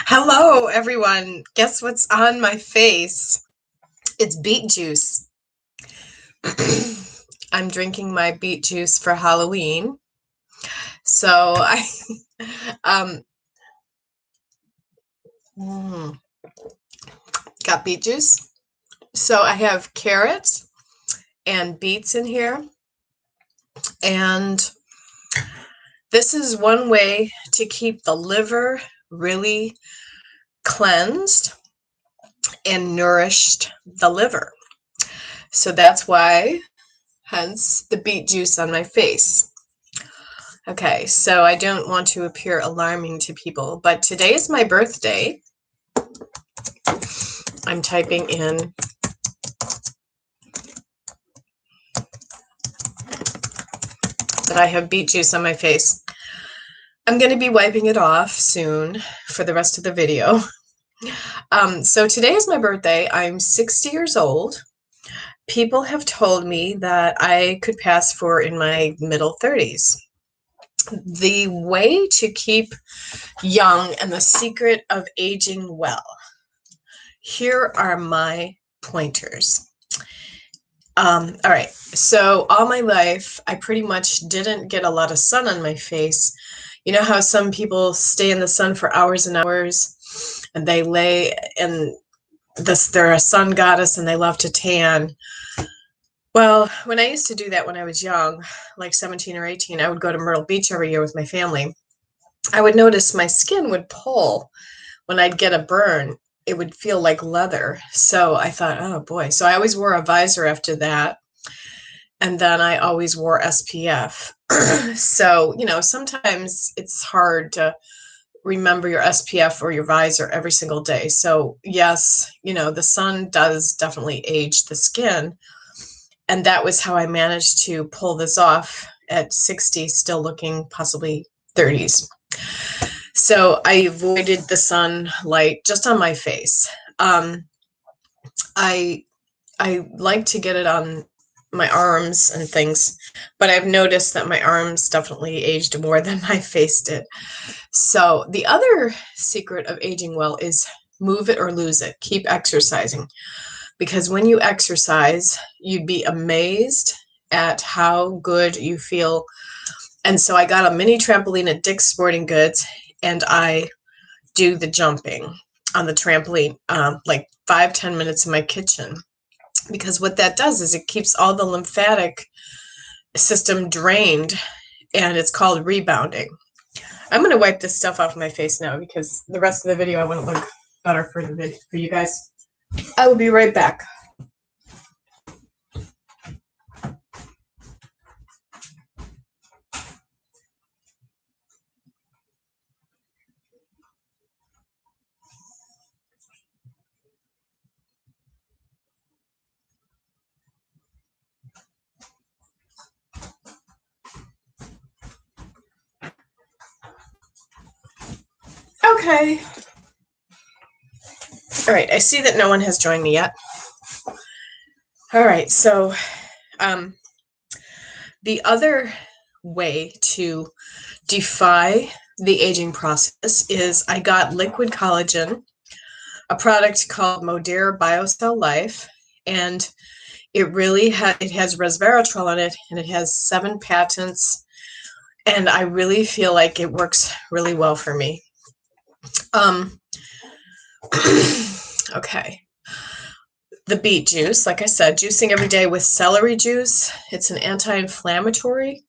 Hello, everyone. Guess what's on my face? It's beet juice. I'm drinking my beet juice for Halloween. So I um, mm, got beet juice. So I have carrots and beets in here. And this is one way to keep the liver really cleansed and nourished the liver. So that's why, hence the beet juice on my face. Okay, so I don't want to appear alarming to people, but today is my birthday. I'm typing in that I have beet juice on my face. I'm going to be wiping it off soon for the rest of the video. So today is my birthday. I'm 60 years old. People have told me that I could pass for in my middle 30s. The way to keep young and the secret of aging well. Here are my pointers. All right, so all my life, I pretty much didn't get a lot of sun on my face. You know how some people stay in the sun for hours and hours, and they lay, and they're a sun goddess, and they love to tan. Well, when I used to do that when I was young, like 17 or 18, I would go to Myrtle Beach every year with my family. I would notice my skin would pull when I'd get a burn. It would feel like leather. So I thought, oh boy. So I always wore a visor after that. And then I always wore SPF. So, sometimes it's hard to remember your SPF or your visor every single day. So yes, the sun does definitely age the skin. And that was how I managed to pull this off at 60, still looking possibly 30s. So I avoided the sunlight just on my face. I like to get it on my arms and things, but I've noticed that my arms definitely aged more than my face did. So the other secret of aging well is move it or lose it. Keep exercising. Because when you exercise, you'd be amazed at how good you feel. And so I got a mini trampoline at Dick's Sporting Goods, and I do the jumping on the trampoline like 5-10 minutes in my kitchen. Because what that does is it keeps all the lymphatic system drained, and it's called rebounding. I'm going to wipe this stuff off my face now because the rest of the video I want to look better for you guys. I will be right back. Okay. All right, I see that no one has joined me yet. All right, so the other way to defy the aging process is I got liquid collagen, a product called Modera BioCell Life, and it really it has resveratrol in it, and it has 7 patents, and I really feel like it works really well for me. Okay. The beet juice, like I said, juicing every day with celery juice. It's an anti-inflammatory.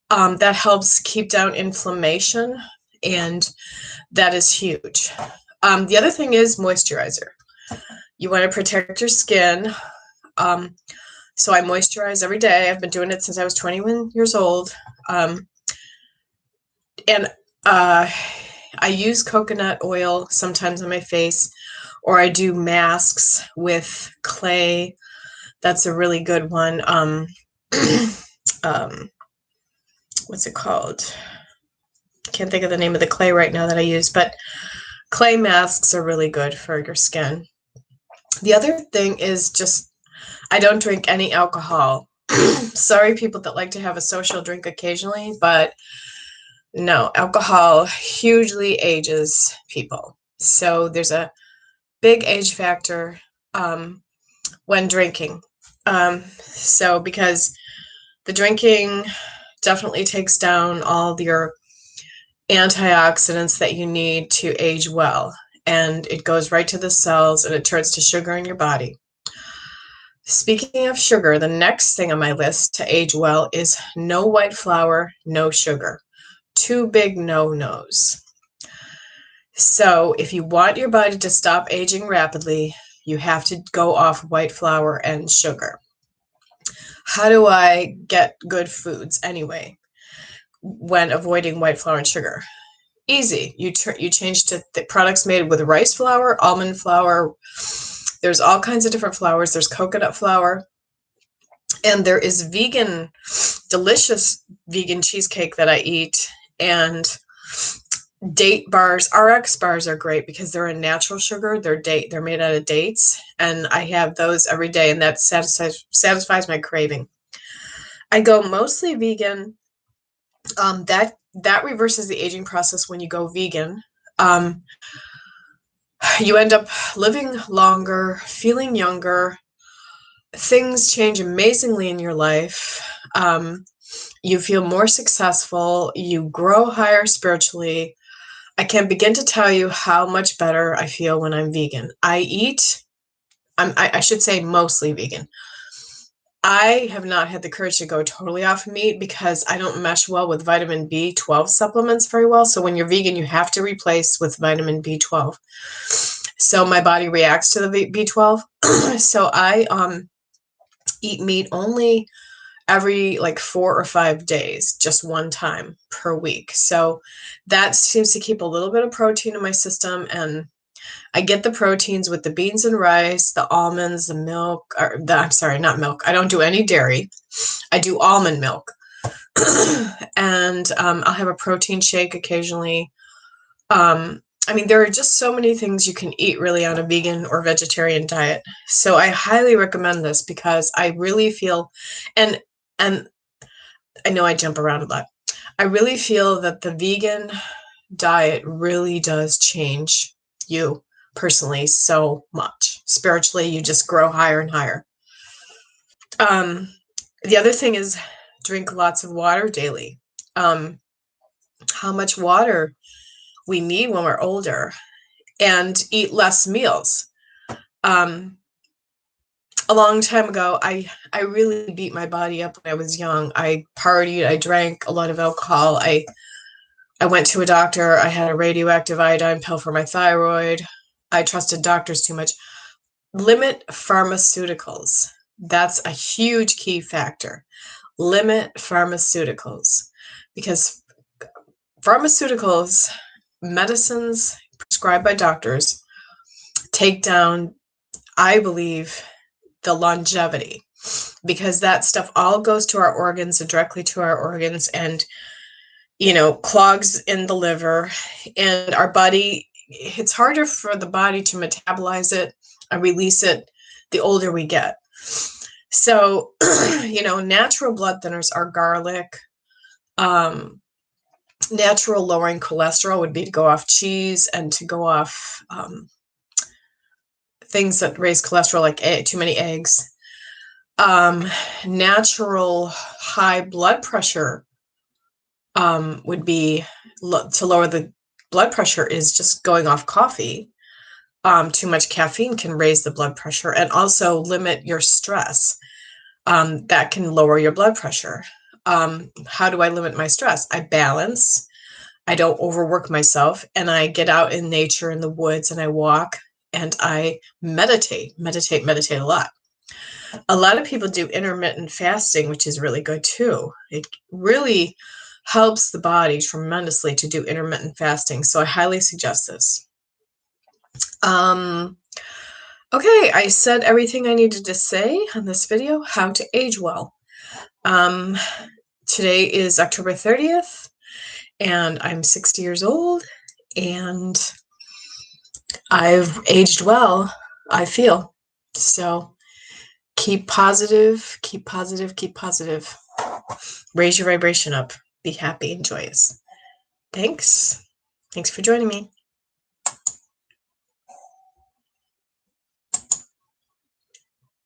That helps keep down inflammation, and that is huge. The other thing is moisturizer. You want to protect your skin. So I moisturize every day. I've been doing it since I was 21 years old. And I use coconut oil sometimes on my face, or I do masks with clay. That's a really good one. What's it called? Can't think of the name of the clay right now that I use, but clay masks are really good for your skin. The other thing is just, I don't drink any alcohol. Sorry, people that like to have a social drink occasionally, but no, alcohol hugely ages people. So there's a big age factor when drinking. So because the drinking definitely takes down all your antioxidants that you need to age well, and it goes right to the cells and it turns to sugar in your body. Speaking of sugar, the next thing on my list to age well is no white flour, no sugar. Two big no-nos. So if you want your body to stop aging rapidly, you have to go off white flour and sugar. How do I get good foods anyway when avoiding white flour and sugar? Easy. You change to products made with rice flour, almond flour. There's all kinds of different flours. There's coconut flour. And there is delicious vegan cheesecake that I eat. And date bars, RX bars are great because they're a natural sugar. They're made out of dates. And I have those every day, and that satisfies my craving. I go mostly vegan. That reverses the aging process when you go vegan. You end up living longer, feeling younger. Things change amazingly in your life. You feel more successful. You grow higher spiritually. I can't begin to tell you how much better I feel when I'm vegan. I should say mostly vegan. I have not had the courage to go totally off meat because I don't mesh well with vitamin B12 supplements very well. So when you're vegan, you have to replace with vitamin B12. So my body reacts to the B12. So I eat meat only every like 4 or 5 days, just one time per week. So that seems to keep a little bit of protein in my system, and I get the proteins with the beans and rice, the almonds, the milk, I'm sorry, not milk. I don't do any dairy. I do almond milk. And I'll have a protein shake occasionally. I mean, there are just so many things you can eat really on a vegan or vegetarian diet. So I highly recommend this because I really feel, and I know I jump around a lot. I really feel that the vegan diet really does change you personally so much. Spiritually, you just grow higher and higher. The other thing is drink lots of water daily. How much water we need when we're older, and eat less meals. A long time ago, I really beat my body up when I was young. I partied, I drank a lot of alcohol. I went to a doctor. I had a radioactive iodine pill for my thyroid. I trusted doctors too much. Limit pharmaceuticals. That's a huge key factor. Limit pharmaceuticals, because pharmaceuticals, medicines prescribed by doctors, take down, I believe, the longevity, because that stuff all goes to our organs and directly to our organs, and clogs in the liver, and our body, it's harder for the body to metabolize it and release it the older we get. So natural blood thinners are garlic. Natural lowering cholesterol would be to go off cheese and to go off things that raise cholesterol, like too many eggs. Natural high blood pressure would be to lower the blood pressure is just going off coffee. Too much caffeine can raise the blood pressure, and also limit your stress. That can lower your blood pressure. How do I limit my stress? I balance. I don't overwork myself, and I get out in nature in the woods, and I walk, and I meditate a lot. A lot of people do intermittent fasting, which is really good too. It really helps the body tremendously to do intermittent fasting. So I highly suggest this. Okay, I said everything I needed to say on this video, how to age well. Today is October 30th, and I'm 60 years old, and I've aged well, I feel. So keep positive, keep positive, keep positive. Raise your vibration up. Be happy and joyous. Thanks. Thanks for joining me.